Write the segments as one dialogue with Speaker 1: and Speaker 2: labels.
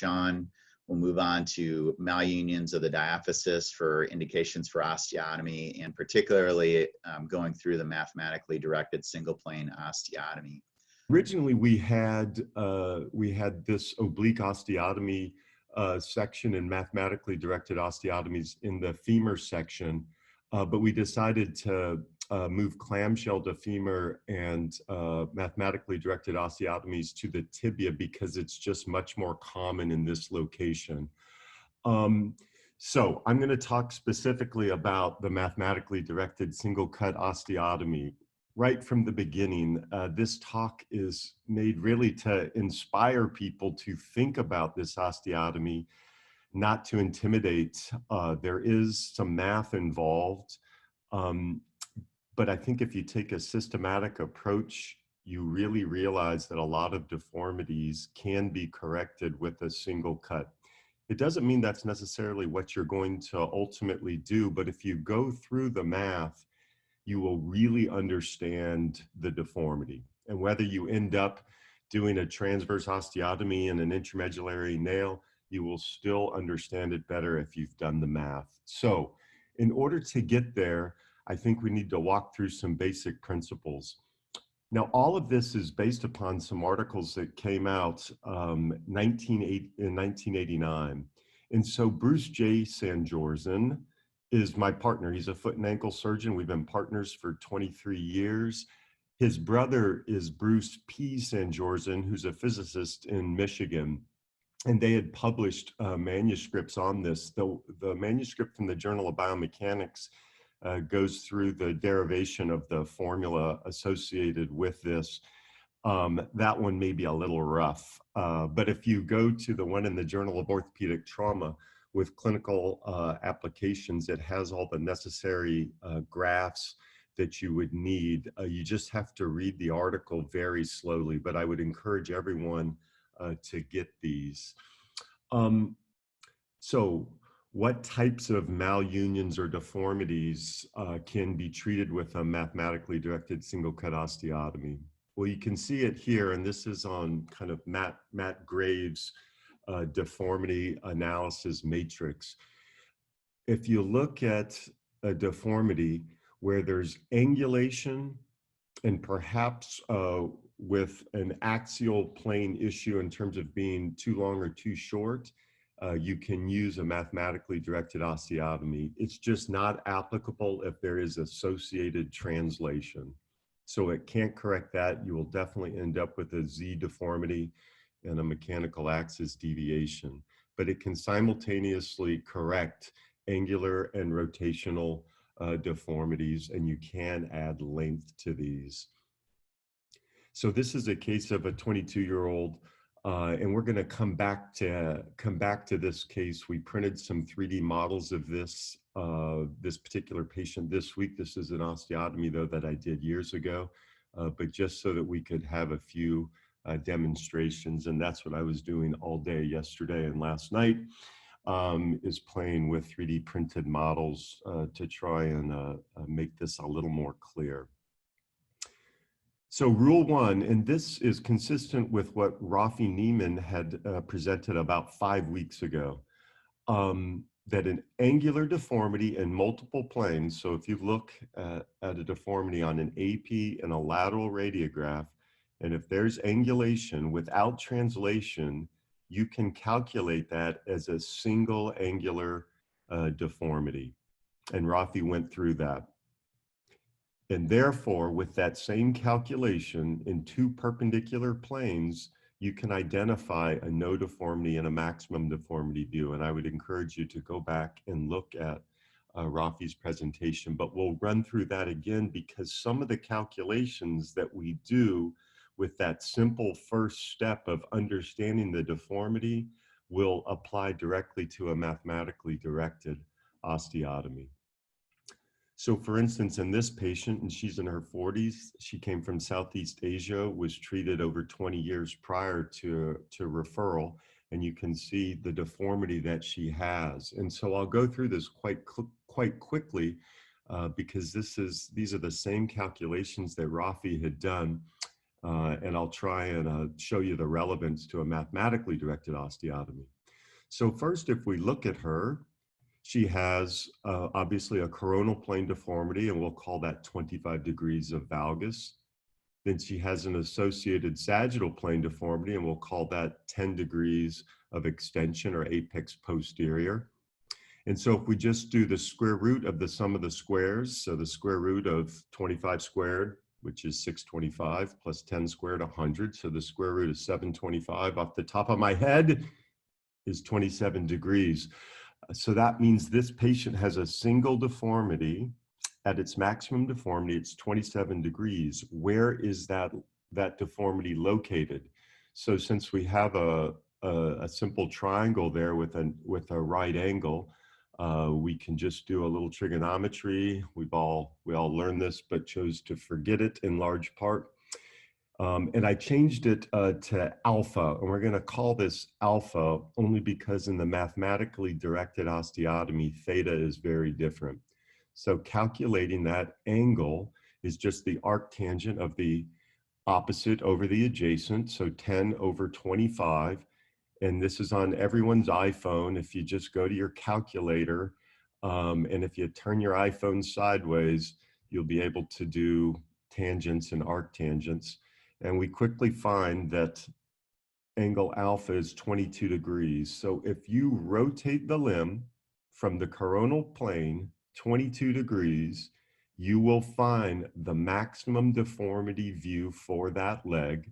Speaker 1: John will move on to malunions of the diaphysis for indications for osteotomy, and particularly going through the mathematically directed single plane osteotomy.
Speaker 2: Originally, we had this oblique osteotomy section and mathematically directed osteotomies in the femur section, but we decided to move clamshell to femur and mathematically directed osteotomies to the tibia because it's just much more common in this location. So I'm going to talk specifically about the mathematically directed single cut osteotomy. Right from the beginning, this talk is made really to inspire people to think about this osteotomy, not to intimidate. There is some math involved, but I think if you take a systematic approach, you really realize that a lot of deformities can be corrected with a single cut. It doesn't mean that's necessarily what you're going to ultimately do, but if you go through the math, you will really understand the deformity. And whether you end up doing a transverse osteotomy and an intramedullary nail, you will still understand it better if you've done the math. So in order to get there, I think we need to walk through some basic principles. Now, all of this is based upon some articles that came out in 1989. And so Bruce J. Sanjorzen is my partner. He's a foot and ankle surgeon. We've been partners for 23 years. His brother is Bruce P. Sanjorzen, who's a physicist in Michigan. And they had published manuscripts on this. The manuscript from the Journal of Biomechanics goes through the derivation of the formula associated with this. That one may be a little rough, but if you go to the one in the Journal of Orthopedic Trauma with clinical applications, it has all the necessary graphs that you would need. You just have to read the article very slowly, but I would encourage everyone to get these. So what types of malunions or deformities can be treated with a mathematically directed single cut osteotomy? Well, you can see it here, and this is on kind of Matt Graves' deformity analysis matrix. If you look at a deformity where there's angulation and perhaps with an axial plane issue in terms of being too long or too short, you can use a mathematically directed osteotomy. It's just not applicable if there is associated translation. So it can't correct that. You will definitely end up with a Z deformity and a mechanical axis deviation, but it can simultaneously correct angular and rotational deformities, and you can add length to these. So this is a case of a 22-year-old, and we're going to come back to this case. We printed some 3D models of this particular patient this week. This is an osteotomy, though, that I did years ago, but just so that we could have a few demonstrations, and that's what I was doing all day yesterday and last night, is playing with 3D printed models to try and make this a little more clear. So rule one, and this is consistent with what Rafi Neiman had presented about 5 weeks ago, that an angular deformity in multiple planes, so if you look at a deformity on an AP and a lateral radiograph, and if there's angulation without translation, you can calculate that as a single angular deformity. And Rafi went through that. And therefore, with that same calculation in two perpendicular planes, you can identify a no deformity and a maximum deformity view. And I would encourage you to go back and look at Rafi's presentation, but we'll run through that again because some of the calculations that we do with that simple first step of understanding the deformity will apply directly to a mathematically directed osteotomy. So for instance, in this patient, and she's in her 40s, she came from Southeast Asia, was treated over 20 years prior to referral, and you can see the deformity that she has. And so I'll go through this quite quickly because these are the same calculations that Rafi had done. and I'll try and show you the relevance to a mathematically directed osteotomy. So first, if we look at her, she has obviously a coronal plane deformity, and we'll call that 25 degrees of valgus. Then she has an associated sagittal plane deformity, and we'll call that 10 degrees of extension or apex posterior. And so if we just do the square root of the sum of the squares, so the square root of 25 squared, which is 625, plus 10 squared, 100. So the square root of 725 off the top of my head is 27 degrees. So that means this patient has a single deformity. At its maximum deformity, it's 27 degrees. Where is that deformity located? So since we have a simple triangle there with a right angle, we can just do a little trigonometry. We all learned this, but chose to forget it in large part. And I changed it to alpha, and we're going to call this alpha only because in the mathematically directed osteotomy, theta is very different. So calculating that angle is just the arctangent of the opposite over the adjacent, so 10 over 25. And this is on everyone's iPhone. If you just go to your calculator, and if you turn your iPhone sideways, you'll be able to do tangents and arctangents. And we quickly find that angle alpha is 22 degrees. So if you rotate the limb from the coronal plane 22 degrees, you will find the maximum deformity view for that leg.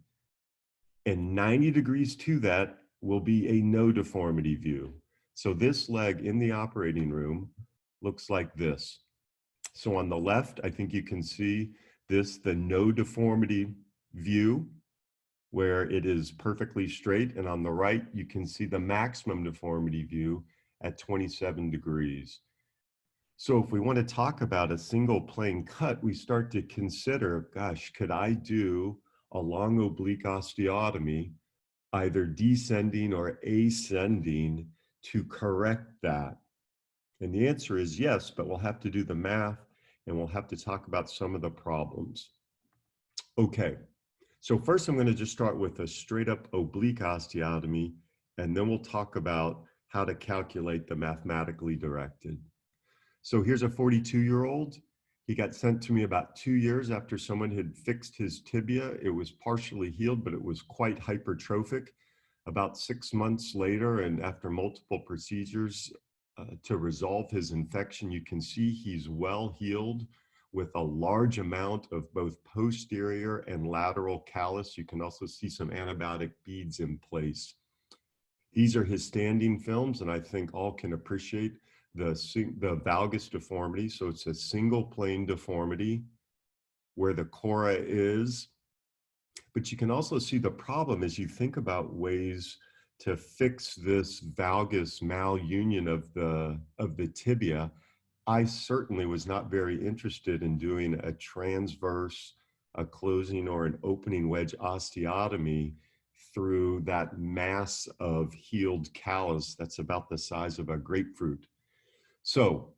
Speaker 2: And 90 degrees to that will be a no deformity view. So this leg in the operating room looks like this. So on the left, I think you can see this, the no deformity view, where it is perfectly straight. And on the right, you can see the maximum deformity view at 27 degrees. So if we want to talk about a single plane cut, we start to consider, gosh, could I do a long oblique osteotomy, either descending or ascending, to correct that? And the answer is yes, but we'll have to do the math and we'll have to talk about some of the problems. Okay, so first I'm going to just start with a straight up oblique osteotomy, and then we'll talk about how to calculate the mathematically directed. So here's a 42-year-old. He got sent to me about 2 years after someone had fixed his tibia. It was partially healed, but it was quite hypertrophic. About 6 months later, and after multiple procedures to resolve his infection, you can see he's well healed with a large amount of both posterior and lateral callus. You can also see some antibiotic beads in place. These are his standing films, and I think all can appreciate the valgus deformity. So it's a single plane deformity where the cora is. But you can also see the problem as you think about ways to fix this valgus malunion of the tibia. I certainly was not very interested in doing a transverse, a closing, or an opening wedge osteotomy through that mass of healed callus that's about the size of a grapefruit. So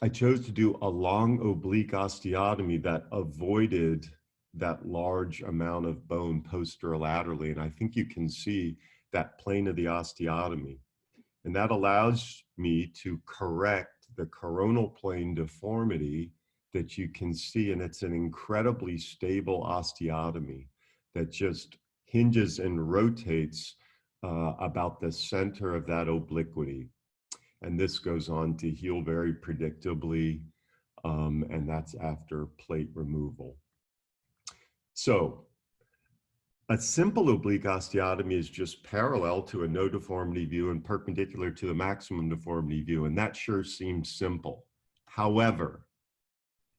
Speaker 2: I chose to do a long oblique osteotomy that avoided that large amount of bone posterolaterally. And I think you can see that plane of the osteotomy. And that allows me to correct the coronal plane deformity that you can see. And it's an incredibly stable osteotomy that just hinges and rotates about the center of that obliquity. And this goes on to heal very predictably, and that's after plate removal. So a simple oblique osteotomy is just parallel to a no deformity view and perpendicular to the maximum deformity view, and that sure seems simple. However,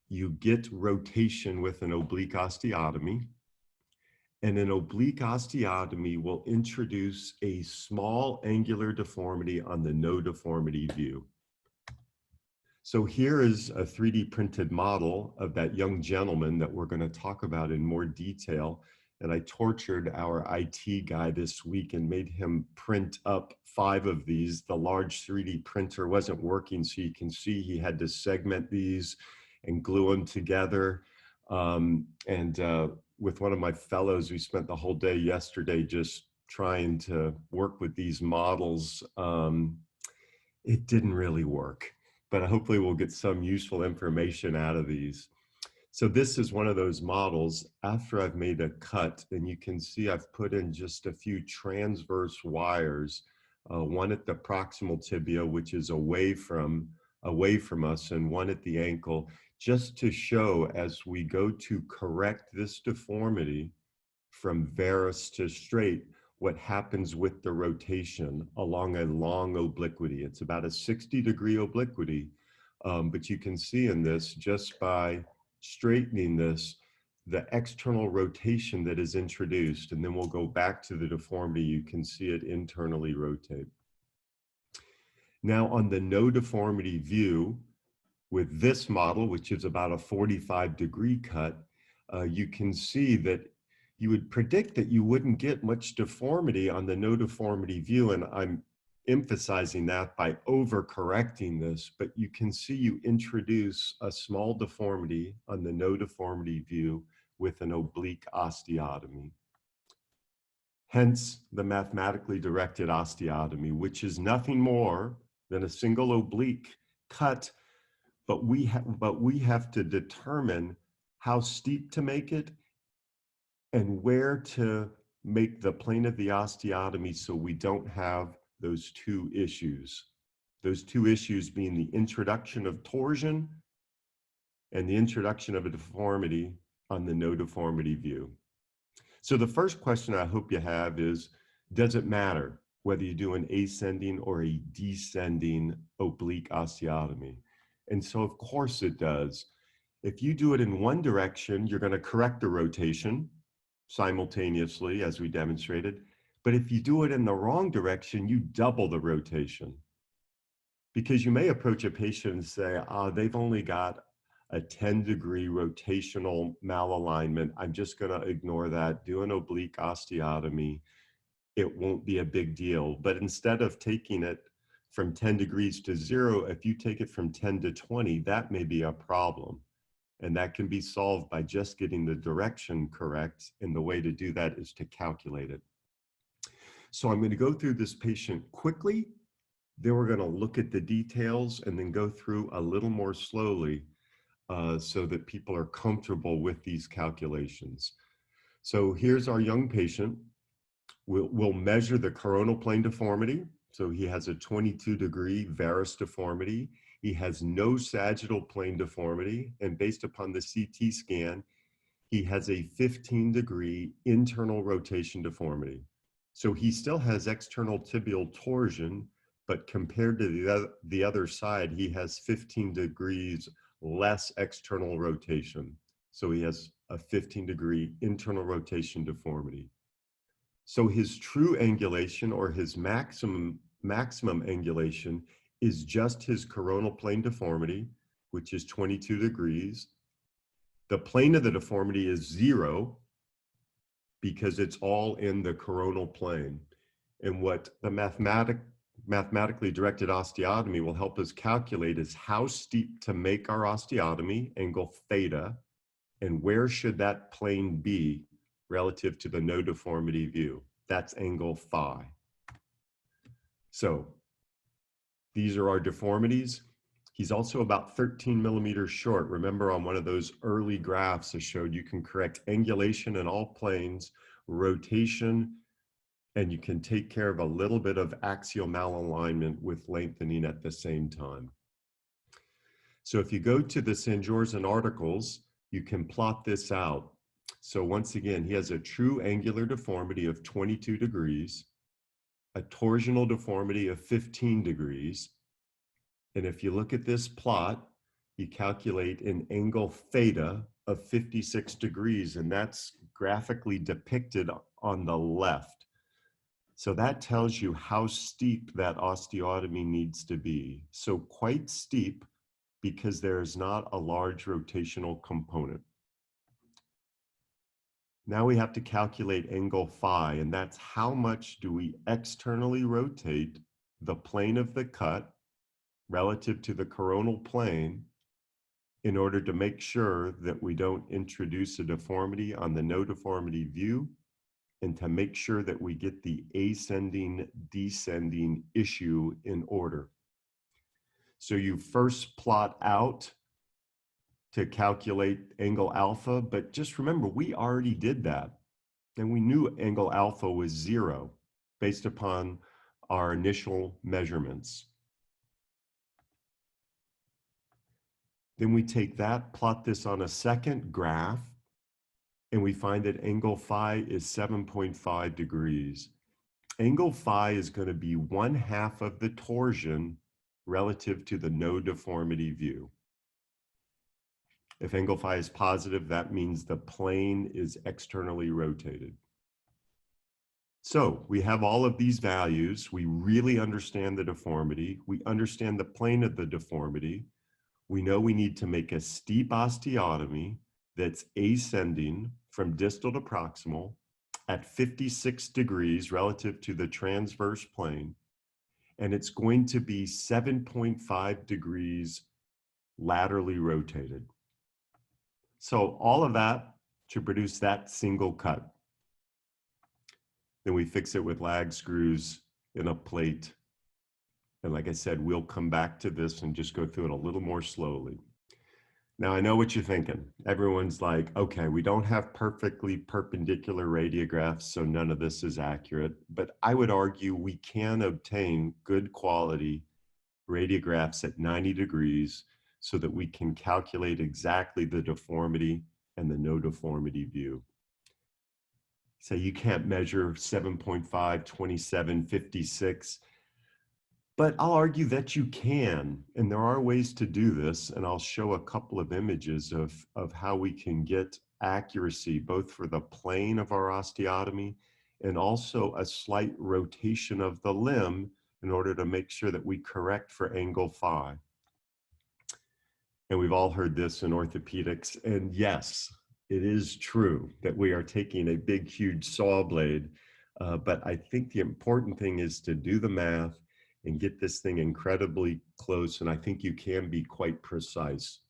Speaker 2: you get rotation with an oblique osteotomy, and an oblique osteotomy will introduce a small angular deformity on the no deformity view. So here is a 3D printed model of that young gentleman that we're going to talk about in more detail. And I tortured our IT guy this week and made him print up 5 of these. The large 3D printer wasn't working, so you can see he had to segment these and glue them together. with one of my fellows. We spent the whole day yesterday just trying to work with these models. It didn't really work, but hopefully we'll get some useful information out of these. So this is one of those models after I've made a cut, and you can see I've put in just a few transverse wires, one at the proximal tibia, which is away from us, and one at the ankle, just to show as we go to correct this deformity from varus to straight, what happens with the rotation along a long obliquity. It's about a 60-degree obliquity, but you can see in this, just by straightening this, the external rotation that is introduced, and then we'll go back to the deformity. You can see it internally rotate. Now on the no deformity view, with this model, which is about a 45-degree cut, you can see that you would predict that you wouldn't get much deformity on the no deformity view, and I'm emphasizing that by overcorrecting this, but you can see you introduce a small deformity on the no deformity view with an oblique osteotomy. Hence the mathematically directed osteotomy, which is nothing more than a single oblique cut, but we have to determine how steep to make it and where to make the plane of the osteotomy so we don't have those two issues. Those two issues being the introduction of torsion and the introduction of a deformity on the no deformity view. So the first question I hope you have is, does it matter whether you do an ascending or a descending oblique osteotomy? And so of course it does. If you do it in one direction, you're going to correct the rotation simultaneously, as we demonstrated. But if you do it in the wrong direction, you double the rotation. Because you may approach a patient and say, they've only got a 10-degree rotational malalignment. I'm just going to ignore that, do an oblique osteotomy. It won't be a big deal. But instead of taking it from 10 degrees to 0, if you take it from 10 to 20, that may be a problem. And that can be solved by just getting the direction correct. And the way to do that is to calculate it. So I'm going to go through this patient quickly. Then we're going to look at the details and then go through a little more slowly so that people are comfortable with these calculations. So here's our young patient. We'll measure the coronal plane deformity. So he has a 22-degree varus deformity. He has no sagittal plane deformity. And based upon the CT scan, he has a 15-degree internal rotation deformity. So he still has external tibial torsion, but compared to the other side, he has 15 degrees less external rotation. So he has a 15-degree internal rotation deformity. So his true angulation, or his maximum angulation, is just his coronal plane deformity, which is 22 degrees. The plane of the deformity is 0 because it's all in the coronal plane. And what the mathematically directed osteotomy will help us calculate is how steep to make our osteotomy, angle theta, and where should that plane be relative to the no deformity view. That's angle phi. So these are our deformities. He's also about 13 millimeters short. Remember, on one of those early graphs I showed, you can correct angulation in all planes, rotation, and you can take care of a little bit of axial malalignment with lengthening at the same time. So if you go to the Sanjorzen articles, you can plot this out. So once again, he has a true angular deformity of 22 degrees, a torsional deformity of 15 degrees. And if you look at this plot, you calculate an angle theta of 56 degrees, and that's graphically depicted on the left. So that tells you how steep that osteotomy needs to be. So quite steep because there is not a large rotational component. Now we have to calculate angle phi, and that's how much do we externally rotate the plane of the cut relative to the coronal plane in order to make sure that we don't introduce a deformity on the no deformity view, and to make sure that we get the ascending descending issue in order. So you first plot out to calculate angle alpha, but just remember, we already did that. And we knew angle alpha was 0 based upon our initial measurements. Then we take that, plot this on a second graph, and we find that angle phi is 7.5 degrees. Angle phi is going to be 1/2 of the torsion relative to the no deformity view. If angle phi is positive, that means the plane is externally rotated. So we have all of these values. We really understand the deformity. We understand the plane of the deformity. We know we need to make a steep osteotomy that's ascending from distal to proximal at 56 degrees relative to the transverse plane. And it's going to be 7.5 degrees laterally rotated. So all of that to produce that single cut. Then we fix it with lag screws in a plate. And like I said, we'll come back to this and just go through it a little more slowly. Now, I know what you're thinking. Everyone's like, okay, we don't have perfectly perpendicular radiographs, so none of this is accurate. But I would argue we can obtain good quality radiographs at 90 degrees so that we can calculate exactly the deformity and the no deformity view. So you can't measure 7.5, 27, 56. But I'll argue that you can, and there are ways to do this, and I'll show a couple of images of how we can get accuracy, both for the plane of our osteotomy and also a slight rotation of the limb in order to make sure that we correct for angle phi. And we've all heard this in orthopedics, and yes, it is true that we are taking a big, huge saw blade, but I think the important thing is to do the math and get this thing incredibly close, and I think you can be quite precise.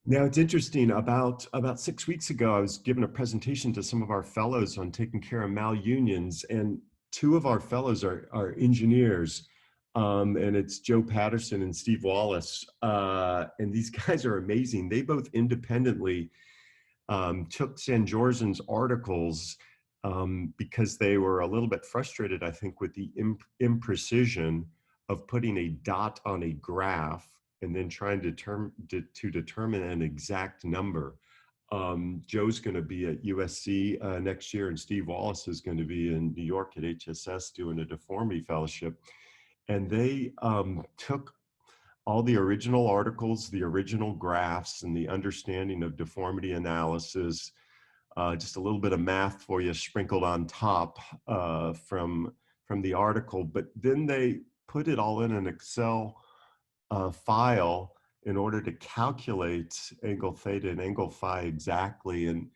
Speaker 2: Now, it's interesting, about 6 weeks ago, I was giving a presentation to some of our fellows on taking care of malunions, and 2 of our fellows are engineers, and it's Joe Patterson and Steve Wallace, and these guys are amazing. They both independently took Sanjorzen's articles because they were a little bit frustrated, I think, with the imprecision of putting a dot on a graph and then trying to determine an exact number. Joe's going to be at USC next year, and Steve Wallace is going to be in New York at HSS doing a deformity fellowship. And they took all the original articles, the original graphs, and the understanding of deformity analysis, just a little bit of math for you sprinkled on top from the article, but then they put it all in an Excel file in order to calculate angle theta and angle phi exactly. And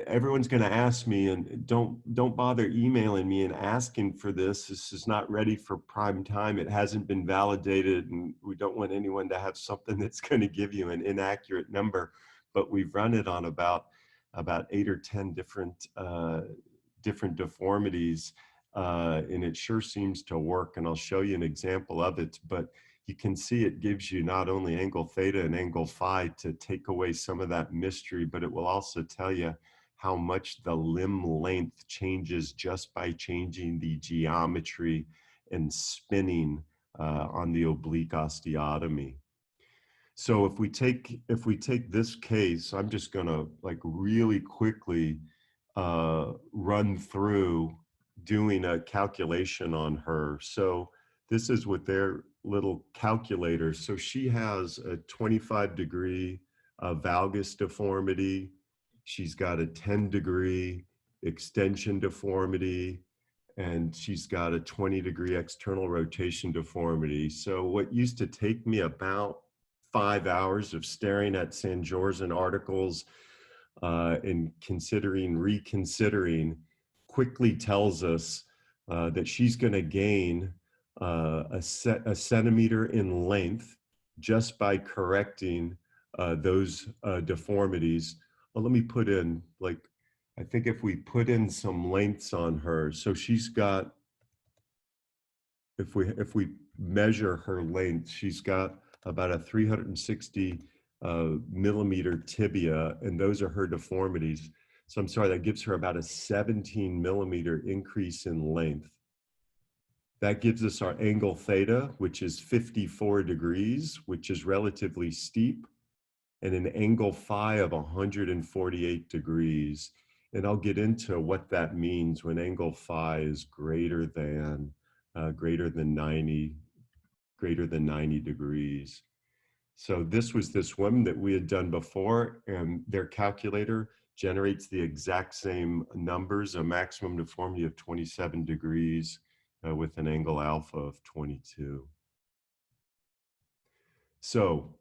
Speaker 2: everyone's going to ask me, and don't bother emailing me and asking for this. This is not ready for prime time. It hasn't been validated, and we don't want anyone to have something that's going to give you an inaccurate number. But we've run it on about 8 or 10 different deformities, and it sure seems to work. And I'll show you an example of it. But you can see it gives you not only angle theta and angle phi to take away some of that mystery, but it will also tell you how much the limb length changes just by changing the geometry and spinning on the oblique osteotomy. So if we take this case, I'm just gonna like really quickly run through doing a calculation on her. So this is with their little calculator. So she has a 25-degree valgus deformity. She's got a 10-degree extension deformity, and she's got a 20-degree external rotation deformity. So what used to take me about 5 hours of staring at Sanjorzen articles and reconsidering quickly tells us that she's going to gain a centimeter in length just by correcting those deformities. Well, let me put in, like, I think if we put in some lengths on her, so she's got, if we measure her length, she's got about a 360 millimeter tibia, and those are her deformities. So I'm sorry, that gives her about a 17 millimeter increase in length. That gives us our angle theta, which is 54 degrees, which is relatively steep, and an angle phi of 148 degrees. And I'll get into what that means when angle phi is greater than 90 degrees. So this was this one that we had done before, and their calculator generates the exact same numbers, a maximum deformity of 27 degrees with an angle alpha of 22. So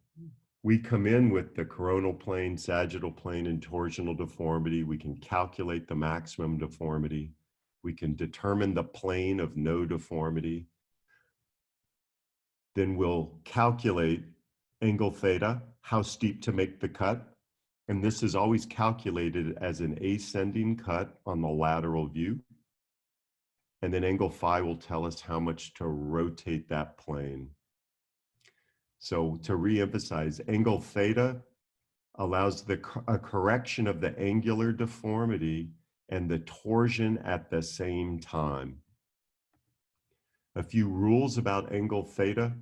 Speaker 2: we come in with the coronal plane, sagittal plane, and torsional deformity. We can calculate the maximum deformity. We can determine the plane of no deformity. Then we'll calculate angle theta, how steep to make the cut. And this is always calculated as an ascending cut on the lateral view. And then angle phi will tell us how much to rotate that plane. So to reemphasize, angle theta allows a correction of the angular deformity and the torsion at the same time. A few rules about angle theta.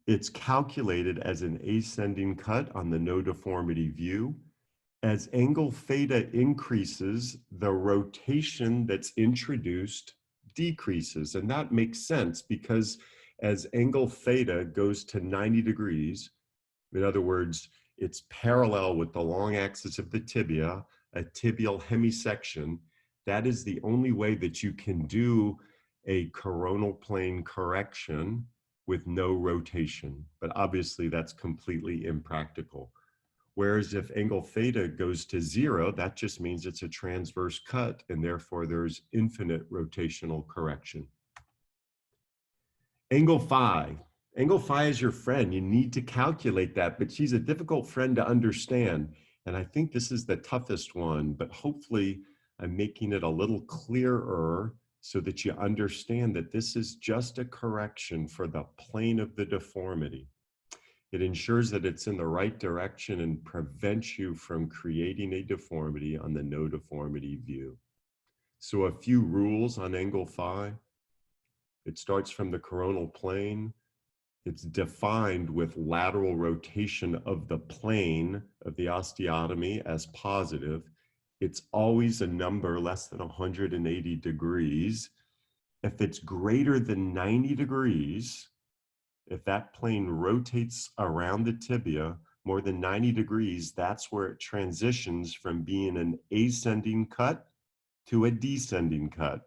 Speaker 2: It's calculated as an ascending cut on the no deformity view. As angle theta increases, the rotation that's introduced decreases. And that makes sense because as angle theta goes to 90 degrees, in other words, it's parallel with the long axis of the tibia, a tibial hemisection. That is the only way that you can do a coronal plane correction with no rotation. But obviously that's completely impractical. Whereas if angle theta goes to 0, that just means it's a transverse cut, and therefore there's infinite rotational correction. Angle phi. Angle phi is your friend. You need to calculate that, but she's a difficult friend to understand. And I think this is the toughest one, but hopefully I'm making it a little clearer so that you understand that this is just a correction for the plane of the deformity. It ensures that it's in the right direction and prevents you from creating a deformity on the no deformity view. So a few rules on angle phi. It starts from the coronal plane. It's defined with lateral rotation of the plane of the osteotomy as positive. It's always a number less than 180 degrees. If it's greater than 90 degrees, if that plane rotates around the tibia more than 90 degrees, that's where it transitions from being an ascending cut to a descending cut.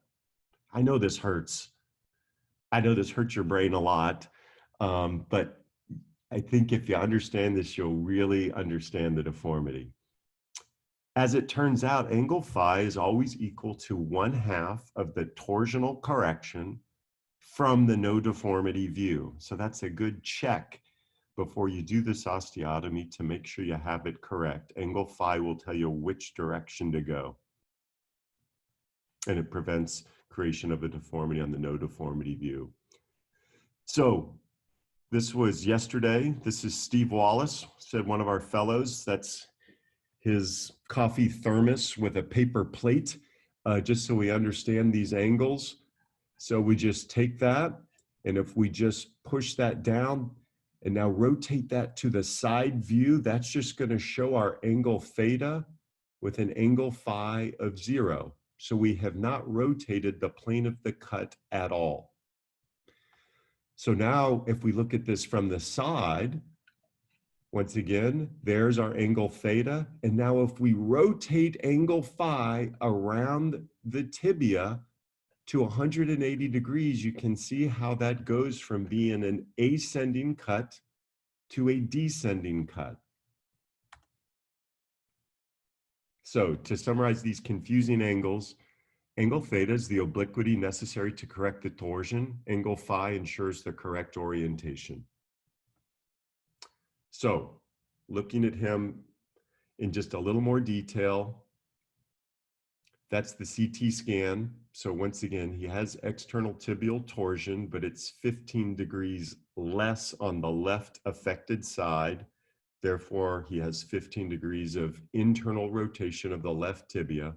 Speaker 2: I know this hurts. I know this hurts your brain a lot, but I think if you understand this, you'll really understand the deformity. As it turns out, angle phi is always equal to 1/2 of the torsional correction from the no deformity view. So that's a good check before you do this osteotomy to make sure you have it correct. Angle phi will tell you which direction to go. And it prevents creation of a deformity on the no deformity view. So this was yesterday. This is Steve Wallace, said one of our fellows. That's his coffee thermos with a paper plate, just so we understand these angles. So we just take that, and if we just push that down and now rotate that to the side view, that's just going to show our angle theta with an angle phi of 0. So we have not rotated the plane of the cut at all. So now if we look at this from the side, once again, there's our angle theta. And now if we rotate angle phi around the tibia to 180 degrees, you can see how that goes from being an ascending cut to a descending cut. So to summarize these confusing angles, angle theta is the obliquity necessary to correct the torsion. Angle phi ensures the correct orientation. So looking at him in just a little more detail, that's the CT scan. So once again, he has external tibial torsion, but it's 15 degrees less on the left affected side. Therefore, he has 15 degrees of internal rotation of the left tibia.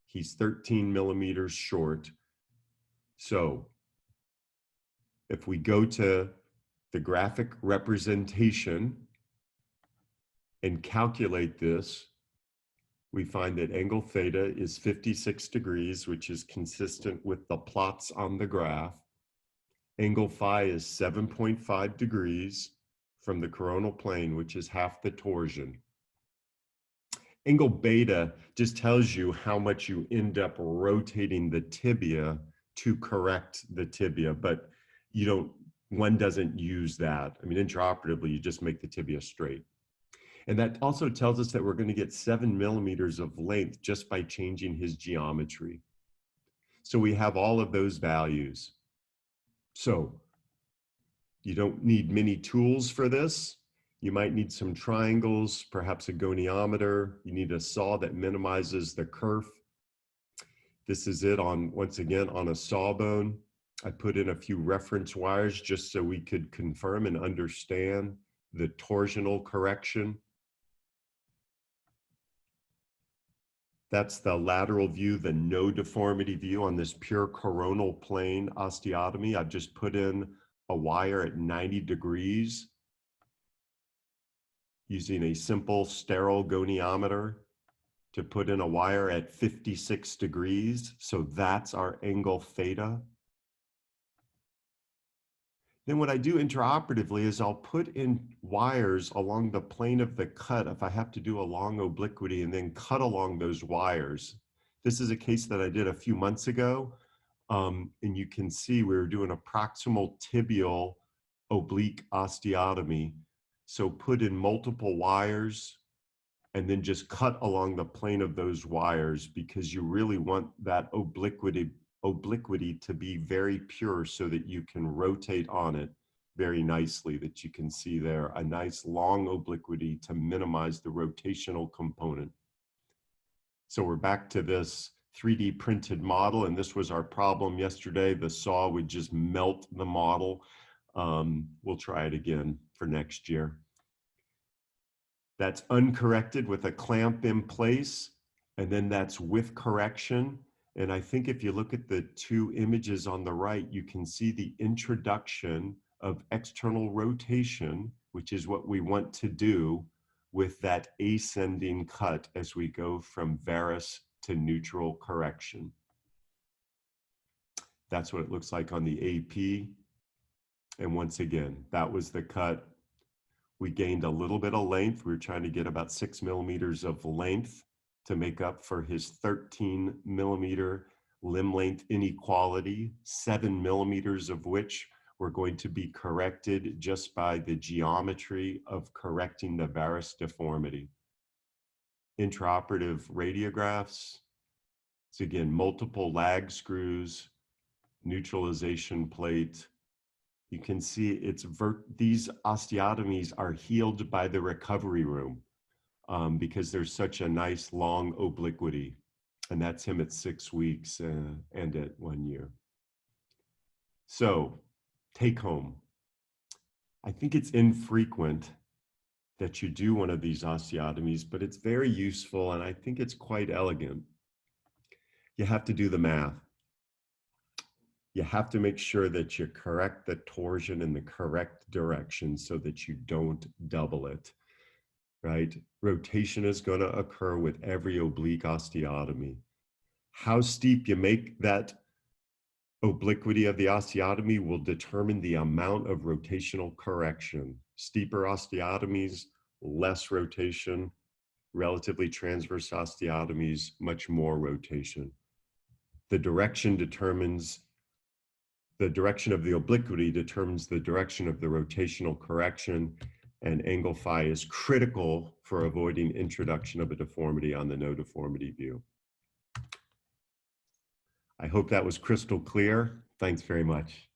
Speaker 2: He's 13 millimeters short. So if we go to the graphic representation and calculate this, we find that angle theta is 56 degrees, which is consistent with the plots on the graph. Angle phi is 7.5 degrees from the coronal plane, which is half the torsion. Angle beta just tells you how much you end up rotating the tibia to correct the tibia, but one doesn't use that. I mean, intraoperatively, you just make the tibia straight. And that also tells us that we're going to get 7 millimeters of length just by changing his geometry. So we have all of those values. So you don't need many tools for this. You might need some triangles, perhaps a goniometer. You need a saw that minimizes the kerf. This is it once again, on a sawbone. I put in a few reference wires just so we could confirm and understand the torsional correction. That's the lateral view, the no deformity view on this pure coronal plane osteotomy. I've just put in a wire at 90 degrees using a simple sterile goniometer to put in a wire at 56 degrees. So that's our angle theta. Then what I do intraoperatively is I'll put in wires along the plane of the cut if I have to do a long obliquity and then cut along those wires. This is a case that I did a few months ago. And you can see we were doing a proximal tibial oblique osteotomy. So put in multiple wires and then just cut along the plane of those wires because you really want that obliquity to be very pure so that you can rotate on it very nicely, that you can see there, a nice long obliquity to minimize the rotational component. So we're back to this 3D printed model, and this was our problem yesterday. The saw would just melt the model. We'll try it again for next year. That's uncorrected with a clamp in place, and then that's with correction. And I think if you look at the two images on the right, you can see the introduction of external rotation, which is what we want to do with that ascending cut as we go from varus to neutral correction. That's what it looks like on the AP. And once again, that was the cut. We gained a little bit of length. We were trying to get about 6 millimeters of length to make up for his 13 millimeter limb length inequality, 7 millimeters of which were going to be corrected just by the geometry of correcting the varus deformity. Intraoperative radiographs. So again, multiple lag screws, neutralization plate. You can see these osteotomies are healed by the recovery room because there's such a nice long obliquity. And that's him at 6 weeks and at 1 year. So take home. I think it's infrequent that you do one of these osteotomies, but it's very useful and I think it's quite elegant. You have to do the math. You have to make sure that you correct the torsion in the correct direction so that you don't double it, right? Rotation is going to occur with every oblique osteotomy. How steep you make that obliquity of the osteotomy will determine the amount of rotational correction. Steeper osteotomies, less rotation. Relatively transverse osteotomies, much more rotation. The direction of the obliquity determines the direction of the rotational correction, and angle phi is critical for avoiding introduction of a deformity on the no deformity view. I hope that was crystal clear. Thanks very much.